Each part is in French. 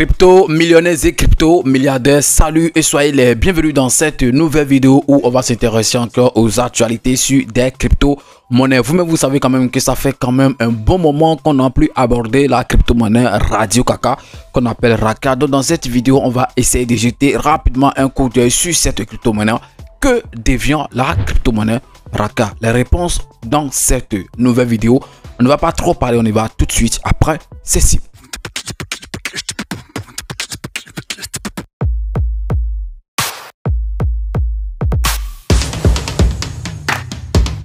Crypto millionnaires et crypto milliardaires, salut et soyez les bienvenus dans cette nouvelle vidéo où on va s'intéresser encore aux actualités sur des crypto-monnaies. Vous-même, vous savez quand même que ça fait quand même un bon moment qu'on n'a plus abordé la crypto-monnaie Radio Kaka, qu'on appelle Raka. Donc dans cette vidéo, on va essayer de jeter rapidement un coup d'œil sur cette crypto-monnaie. Que devient la crypto-monnaie Raka? Les réponses dans cette nouvelle vidéo. On ne va pas trop parler, on y va tout de suite après ceci.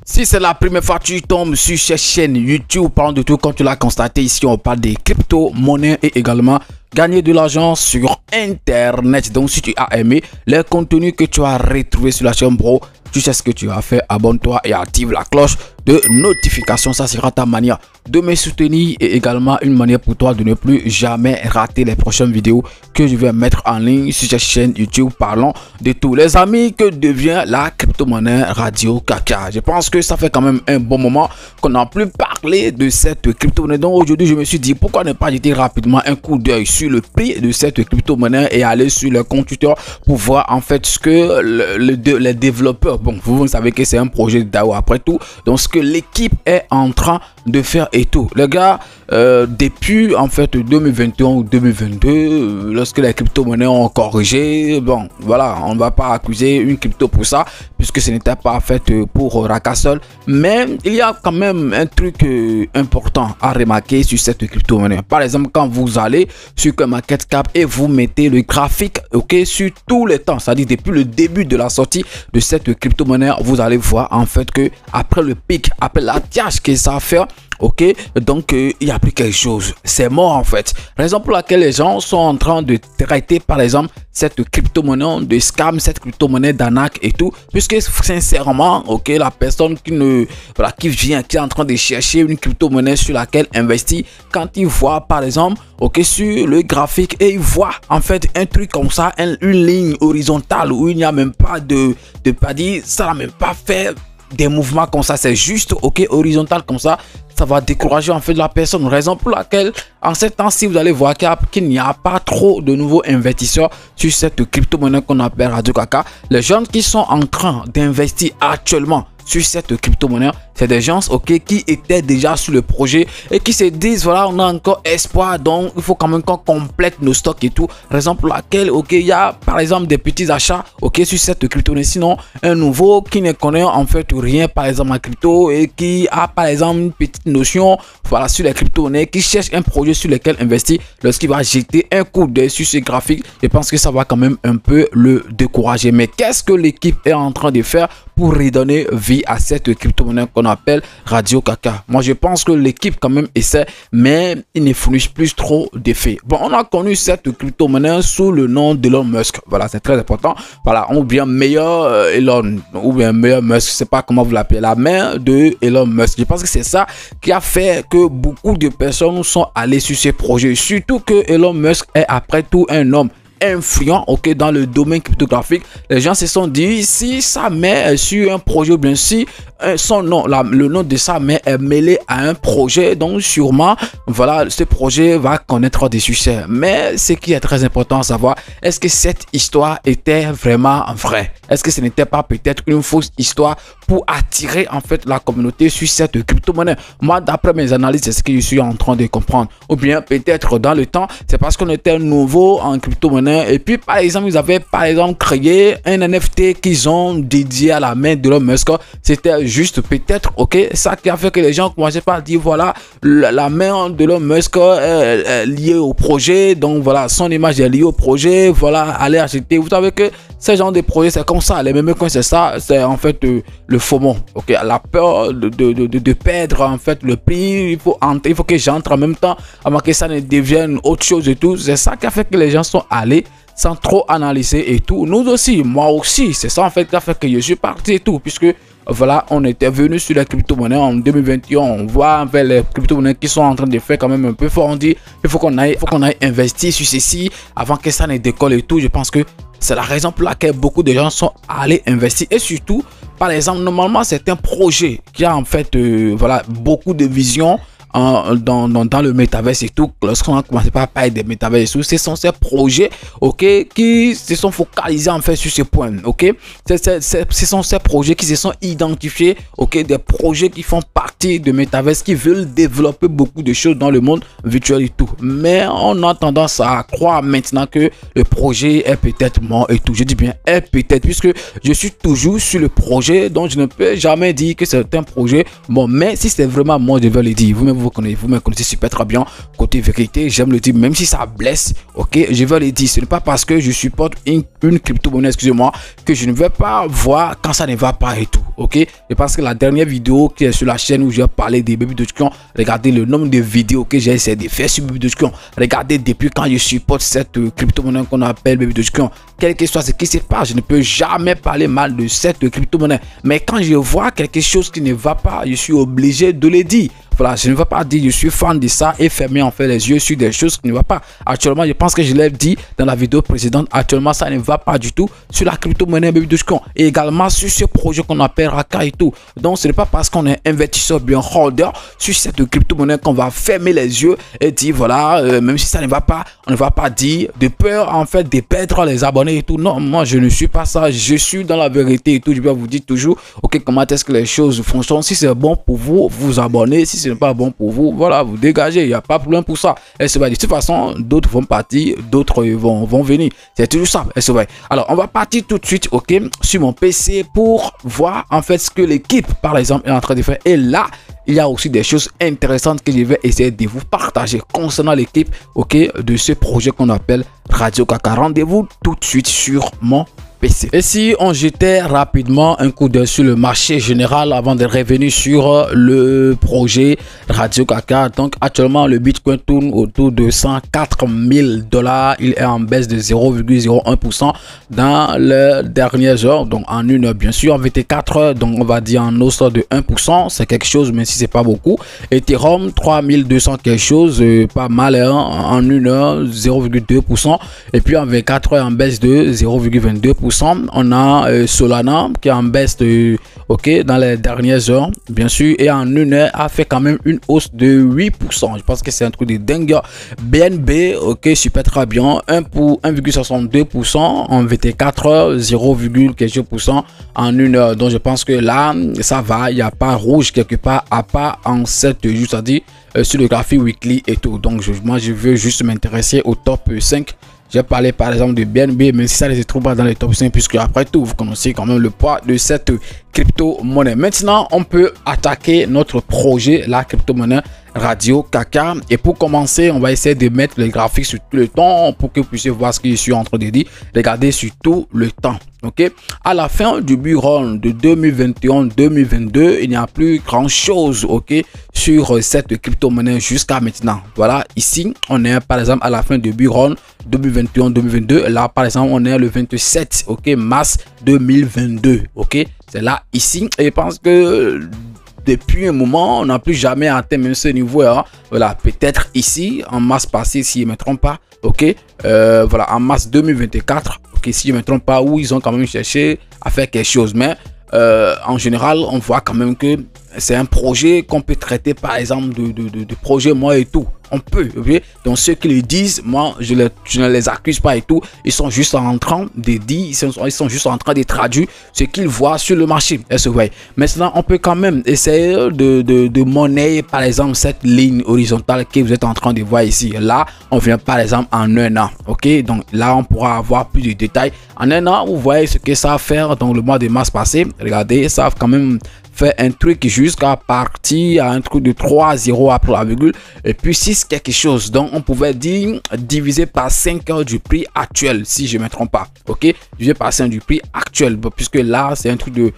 Si c'est la première fois que tu tombes sur cette chaîne YouTube, parlons de tout, comme tu l'as constaté ici, on parle des crypto-monnaies et également gagner de l'argent sur Internet. Donc si tu as aimé les contenus que tu as retrouvés sur la chaîne, bro, tu sais ce que tu as fait, abonne-toi et active la cloche de notification. Ça sera ta manière de me soutenir et également une manière pour toi de ne plus jamais rater les prochaines vidéos que je vais mettre en ligne sur cette chaîne YouTube. Parlons de tous les amis, que devient la crypto-monnaie Radio Kaka. Je pense que ça fait quand même un bon moment qu'on n'a plus parlé de cette crypto-monnaie. Donc aujourd'hui, je me suis dit pourquoi ne pas jeter rapidement un coup d'œil sur le prix de cette crypto-monnaie et aller sur le compte Twitter pour voir en fait ce que les développeurs, bon, vous savez que c'est un projet de DAO après tout, donc ce que l'équipe est en train de faire et tout. Les gars, depuis en fait 2021 ou 2022, lorsque les crypto-monnaies ont corrigé, bon, voilà, on ne va pas accuser une crypto pour ça, puisque ce n'était pas fait pour Raka seul. Mais il y a quand même un truc important à remarquer sur cette crypto-monnaie. Par exemple, quand vous allez sur CoinMarketCap et vous mettez le graphique, ok, sur tous les temps, c'est-à-dire depuis le début de la sortie de cette crypto-monnaie, vous allez voir en fait que après le pic, après la tiage que ça a fait, ok, donc il n'y a plus quelque chose, c'est mort en fait. Raison pour laquelle les gens sont en train de traiter par exemple cette crypto-monnaie de scam, cette crypto-monnaie d'arnaque et tout, puisque sincèrement, ok, la personne qui vient, qui est en train de chercher une crypto-monnaie sur laquelle investir, quand il voit par exemple, ok, sur le graphique et il voit en fait un truc comme ça, une ligne horizontale où il n'y a même pas de padding, ça n'a même pas fait des mouvements comme ça, c'est juste ok horizontal comme ça va décourager en fait la personne. Raison pour laquelle en ces temps-ci vous allez voir qu'il n'y a pas trop de nouveaux investisseurs sur cette crypto-monnaie qu'on appelle Radio Kaka. Les gens qui sont en train d'investir actuellement sur cette crypto-monnaie, c'est des gens ok qui étaient déjà sur le projet et qui se disent voilà, on a encore espoir, donc il faut quand même qu'on complète nos stocks et tout. Raison pour laquelle ok il y a par exemple des petits achats ok sur cette crypto-monnaie. Sinon un nouveau qui ne connaît en fait rien par exemple en crypto et qui a par exemple une petite notion voilà sur les crypto-monnaies, qui cherche un projet sur lequel investir, lorsqu'il va jeter un coup d'œil sur ce graphique, je pense que ça va quand même un peu le décourager. Mais qu'est-ce que l'équipe est en train de faire pour redonner vie à cette crypto-monnaie qu'on appelle Radio Kaka? Moi je pense que l'équipe quand même essaie, mais il ne fournit plus trop d'effets. Bon, on a connu cette crypto-monnaie sous le nom d'Elon Musk, voilà, c'est très important, voilà, ou bien meilleur Elon, ou bien meilleur Musk, je sais pas comment vous l'appelez, la main de Elon Musk. Je pense que c'est ça qui a fait que beaucoup de personnes sont allées sur ces projets, surtout que Elon Musk est après tout un homme influent ok dans le domaine cryptographique. Les gens se sont dit si ça met sur un projet, ou bien si son nom, le nom de sa mère est mêlé à un projet, donc sûrement voilà, ce projet va connaître des succès. Mais ce qui est très important à savoir, est-ce que cette histoire était vraiment vraie? Est-ce que ce n'était pas peut-être une fausse histoire pour attirer en fait la communauté sur cette crypto-monnaie? Moi, d'après mes analyses, c'est ce que je suis en train de comprendre. Ou bien peut-être dans le temps, c'est parce qu'on était nouveau en crypto-monnaie et puis par exemple, ils avaient par exemple créé un NFT qu'ils ont dédié à la main de Elon Musk. C'était juste peut-être ok ça qui a fait que les gens commençaient par dire voilà, la main de Elon Musk est liée au projet, donc voilà, son image est liée au projet, voilà, allez acheter. Vous savez que ce genre de projet c'est comme ça, les mêmes coins, c'est ça, c'est en fait le FOMO, ok, la peur de perdre en fait le prix. Il faut que j'entre en même temps avant que ça ne devienne autre chose et tout. C'est ça qui a fait que les gens sont allés sans trop analyser et tout. Nous aussi, moi aussi, c'est ça en fait qui a fait que je suis parti et tout, puisque voilà, on était venu sur la crypto-monnaie en 2021. On voit avec les crypto-monnaies qui sont en train de faire quand même un peu fort. On dit il faut qu'on aille investir sur ceci avant que ça ne décolle et tout. Je pense que c'est la raison pour laquelle beaucoup de gens sont allés investir. Et surtout, par exemple, normalement, c'est un projet qui a en fait voilà, beaucoup de vision dans le métaverse et tout. Lorsqu'on a commencé par parler des métaverses et tout, ce sont ces projets, ok, qui se sont focalisés en fait sur ce point, ok. Ce sont ces projets qui se sont identifiés, ok, des projets qui font partie de métaverse, qui veulent développer beaucoup de choses dans le monde virtuel et tout. Mais on a tendance à croire maintenant que le projet est peut-être mort et tout. Je dis bien est peut-être, puisque je suis toujours sur le projet, donc je ne peux jamais dire que c'est un projet bon. Mais si c'est vraiment moi, je vais le dire. Vous-même vous me connaissez super très bien. Côté vérité, j'aime le dire, même si ça blesse, ok, je vais le dire. Ce n'est pas parce que je supporte une crypto-monnaie, excusez-moi, que je ne vais pas voir quand ça ne va pas et tout, ok. Je pense que la dernière vidéo qui est sur la chaîne où j'ai parlé des Baby Dogecoin, regardez le nombre de vidéos que j'ai essayé de faire sur Baby Dogecoin. Regardez depuis quand je supporte cette crypto-monnaie qu'on appelle Baby Dogecoin. Quel que soit ce qui se passe, je ne peux jamais parler mal de cette crypto-monnaie. Mais quand je vois quelque chose qui ne va pas, je suis obligé de le dire. Voilà, je ne vais pas dire je suis fan de ça et fermer en fait les yeux sur des choses qui ne vont pas. Actuellement, je pense que je l'ai dit dans la vidéo précédente, actuellement ça ne va pas du tout sur la crypto-monnaie Baby Dogecoin et également sur ce projet qu'on appelle Raka et tout. Donc ce n'est pas parce qu'on est investisseur bien holder sur cette crypto-monnaie qu'on va fermer les yeux et dire voilà, même si ça ne va pas, on ne va pas dire de peur en fait de perdre les abonnés et tout. Non, moi je ne suis pas ça, je suis dans la vérité et tout. Je vais vous dire toujours, ok, comment est-ce que les choses fonctionnent. Si c'est bon pour vous, vous abonnez. Si ce n'est pas bon pour vous, voilà, vous dégagez. Il n'y a pas de problème pour ça. Elle se va. De toute façon, d'autres vont partir, d'autres vont venir. C'est toujours ça. Elle se va. Alors, on va partir tout de suite, ok, sur mon PC pour voir en fait ce que l'équipe, par exemple, est en train de faire. Et là, il y a aussi des choses intéressantes que je vais essayer de vous partager concernant l'équipe, ok, de ce projet qu'on appelle Radio Kaka. Rendez-vous tout de suite sur mon PC. Et si on jetait rapidement un coup d'œil sur le marché général avant de revenir sur le projet Radio Kaka. Donc actuellement le Bitcoin tourne autour de 104 000 $. Il est en baisse de 0,01% dans les dernières heures. Donc en une heure bien sûr, en 24 heures, donc on va dire en hausse de 1%. C'est quelque chose, mais si c'est pas beaucoup. Ethereum 3200 quelque chose, pas mal, hein, en une heure 0,2%. Et puis en 24 heures en baisse de 0,22%. On a Solana qui est en baisse de, ok, dans les dernières heures bien sûr, et en une heure a fait quand même une hausse de 8%. Je pense que c'est un truc de dingue. BNB, ok, super très bien, 1,62% en 24 heures, 0, quelque chose % en une heure. Donc je pense que là ça va, il n'y a pas rouge quelque part à part en 7 jours, c'est-à-dire sur le graphique weekly et tout. Donc moi je veux juste m'intéresser au top 5. J'ai parlé par exemple de BNB, mais si ça ne se trouve pas dans les top 5, puisque après tout, vous connaissez quand même le poids de cette crypto-monnaie. Maintenant, on peut attaquer notre projet, la crypto-monnaie Radio Kaka. Et pour commencer, on va essayer de mettre les graphiques sur tout le temps pour que vous puissiez voir ce que je suis en train de dire. Regardez sur tout le temps. Ok, à la fin du bull run de 2021-2022, il n'y a plus grand chose, ok, sur cette crypto-monnaie jusqu'à maintenant. Voilà, ici, on est par exemple à la fin du bull run 2021-2022. Là, par exemple, on est le 27, ok, mars 2022, ok. C'est là, ici. Et je pense que depuis un moment, on n'a plus jamais atteint même ce niveau. Hein. Voilà, peut-être ici, en mars passé, si je ne me trompe pas, ok, voilà, en mars 2024. Ok, si je ne me trompe pas, où ils ont quand même cherché à faire quelque chose. Mais en général, on voit quand même que c'est un projet qu'on peut traiter par exemple de projet moi et tout. On peut, okay? Donc ceux qui le disent, moi je ne les accuse pas et tout. Ils sont juste en train de dire, ils sont juste en train de traduire ce qu'ils voient sur le marché. Maintenant, on peut quand même essayer de monnayer par exemple cette ligne horizontale que vous êtes en train de voir ici. Là, on vient par exemple en un an. Ok, donc là on pourra avoir plus de détails. En un an, vous voyez ce que ça va faire dans le mois de mars passé. Regardez, ça va quand même fait un truc jusqu'à partir à un truc de 3 0 après la virgule et puis 6 quelque chose. Donc on pouvait dire divisé par 5 heures du prix actuel, si je ne me trompe pas. Ok, divisé par 5 du prix actuel, puisque là c'est un truc de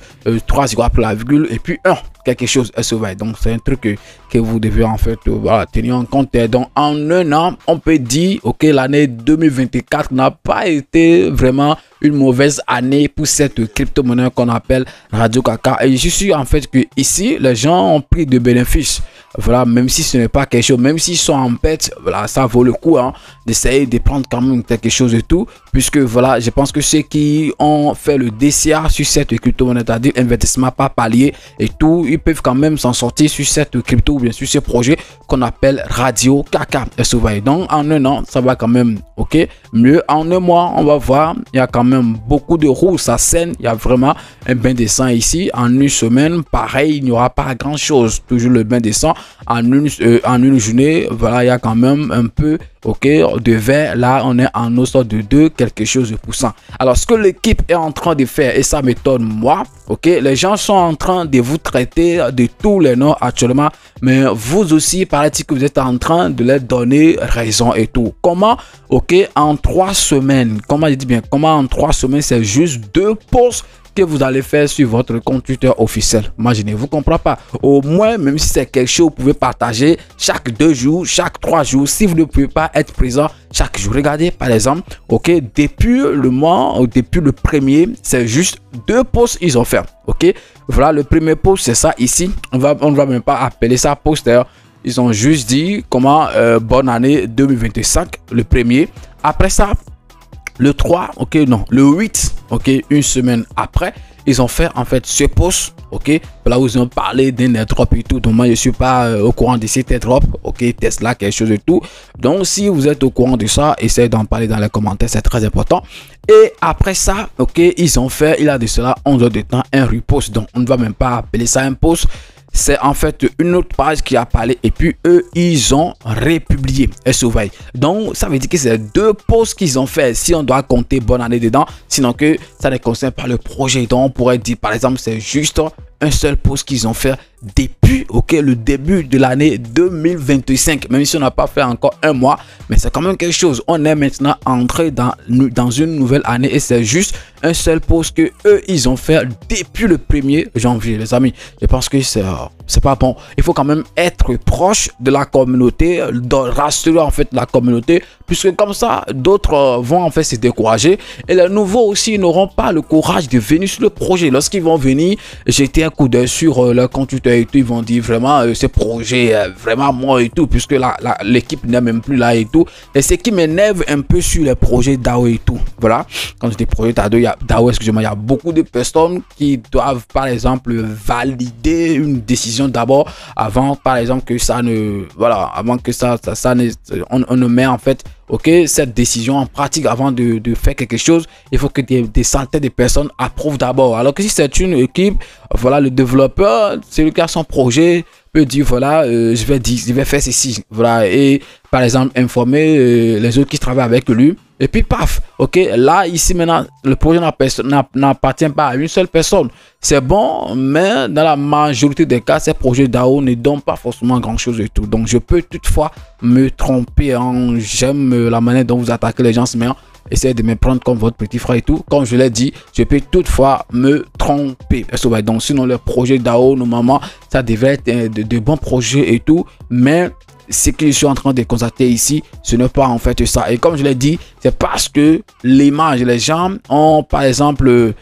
3 0 après la virgule et puis 1 quelque chose SOV. Donc c'est un truc que vous devez en fait voilà, tenir en compte. Donc en un an, on peut dire ok, l'année 2024 n'a pas été vraiment une mauvaise année pour cette crypto-monnaie qu'on appelle Radio Kaka. Et je suis sûr en fait que ici les gens ont pris de bénéfices voilà, même si ce n'est pas quelque chose, même s'ils sont en pète, voilà, ça vaut le coup hein, d'essayer de prendre quand même quelque chose et tout, puisque voilà, je pense que ceux qui ont fait le DCA sur cette crypto-monnaie, c'est-à-dire investissement par palier et tout, ils peuvent quand même s'en sortir sur cette crypto ou bien sur ce projet qu'on appelle Radio Kaka. Donc en un an, ça va quand même ok, mieux en un mois, on va voir, il y a quand même beaucoup de roues, ça scène, il y a vraiment un bain de sang ici. En une semaine, pareil, il n'y aura pas grand chose, toujours le bain de sang. En une journée, voilà, il y a quand même un peu ok de vert. Là on est en hausse de 2 quelque chose de poussant. Alors ce que l'équipe est en train de faire, et ça m'étonne moi, ok, les gens sont en train de vous traiter de tous les noms actuellement, mais vous aussi paraît-il que vous êtes en train de leur donner raison et tout. Comment, ok, en 3 semaines, comment je dis bien, comment en 3 semaines, c'est juste 2 posts que vous allez faire sur votre compte Twitter officiel. Imaginez, vous ne comprenez pas. Au moins, même si c'est quelque chose, vous pouvez partager chaque 2 jours, chaque 3 jours, si vous ne pouvez pas être présent chaque jour. Regardez, par exemple, ok, depuis le mois, depuis le premier, c'est juste 2 posts ils ont fait. Ok, voilà, le premier post, c'est ça ici. On ne va même pas appeler ça poster. Ils ont juste dit comment bonne année 2025, le premier. Après ça, le 3, ok, non, le 8, ok, une semaine après, ils ont fait en fait ce post, ok, là où ils ont parlé d'un airdrop et tout. Donc moi je suis pas au courant de cet airdrop, ok, Tesla, quelque chose et tout. Donc si vous êtes au courant de ça, essayez d'en parler dans les commentaires, c'est très important. Et après ça, ok, ils ont fait, il y a de cela 11 heures de temps, un repost. Donc on ne va même pas appeler ça un post. C'est en fait une autre page qui a parlé et puis eux ils ont republié. Donc ça veut dire que c'est 2 posts qu'ils ont fait si on doit compter bonne année dedans, sinon que ça ne concerne pas le projet. Donc on pourrait dire par exemple c'est juste un seul post qu'ils ont fait depuis ok le début de l'année 2025, même si on n'a pas fait encore un mois, mais c'est quand même quelque chose. On est maintenant entré dans une nouvelle année et c'est juste un seul post que eux ils ont fait depuis le 1er janvier. Les amis, je pense que c'est pas bon. Il faut quand même être proche de la communauté, de rassurer en fait la communauté, puisque comme ça d'autres vont en fait se décourager et les nouveaux aussi n'auront pas le courage de venir sur le projet. Lorsqu'ils vont venir jeter un coup d'œil sur leur compte Twitter et tout, ils vont dire vraiment ce projet vraiment moi et tout, puisque l'équipe n'est même plus là et tout. Et ce qui m'énerve un peu sur les projets DAO et tout, voilà, quand je dis projet DAO, excusez-moi, il y a beaucoup de personnes qui doivent par exemple valider une décision d'abord avant par exemple que ça ne, voilà, avant que on ne met en fait ok cette décision en pratique. Avant de faire quelque chose, il faut que des centaines de personnes approuvent d'abord. Alors que si c'est une équipe, voilà, le développeur, celui qui a son projet peut dire voilà, je vais faire ceci, voilà, et par exemple informer les autres qui travaillent avec lui. Et puis paf, ok, là ici maintenant le projet n'appartient pas à une seule personne. C'est bon, mais dans la majorité des cas, ces projets DAO ne donnent pas forcément grand chose et tout. Donc je peux toutefois me tromper, hein. J'aime la manière dont vous attaquez les gens, mais essayez de me prendre comme votre petit frère et tout. Comme je l'ai dit, je peux toutefois me tromper. Donc sinon le projet DAO, normalement ça devrait être de bons projets et tout, mais ce que je suis en train de constater ici, ce n'est pas en fait ça. Et comme je l'ai dit, c'est parce que l'image, les gens ont par exemple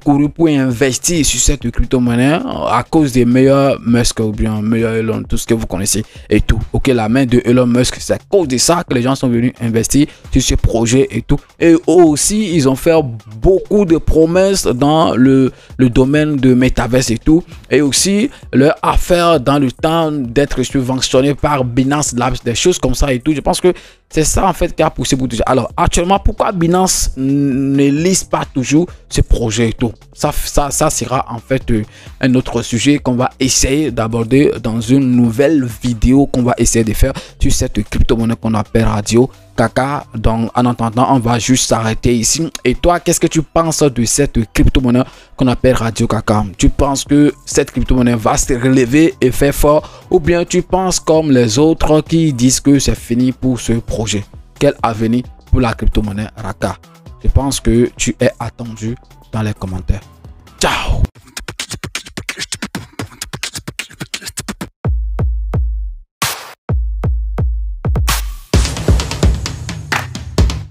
couru pour investir sur cette crypto-monnaie à cause des meilleurs Musk ou bien meilleurs Elon, tout ce que vous connaissez et tout. Ok, la main de Elon Musk, c'est à cause de ça que les gens sont venus investir sur ce projet et tout. Et eux aussi, ils ont fait beaucoup de promesses dans le domaine de Metaverse et tout. Et aussi, leur affaire dans le temps d'être subventionné par Binance Labs, des choses comme ça et tout. Je pense que c'est ça en fait qui a poussé beaucoup de gens. Alors actuellement, pourquoi Binance ne lise pas toujours ce projet et tout? Ça sera en fait un autre sujet qu'on va essayer d'aborder dans une nouvelle vidéo qu'on va essayer de faire sur cette crypto-monnaie qu'on appelle Radio Kaka. Donc en attendant, on va juste s'arrêter ici. Et toi, qu'est-ce que tu penses de cette crypto-monnaie qu'on appelle Radio Kaka? Tu penses que cette crypto-monnaie va se relever et faire fort, ou bien tu penses comme les autres qui disent que c'est fini pour ce projet? Quel avenir pour la crypto-monnaie Raka? Je pense que tu es attendu dans les commentaires. Ciao!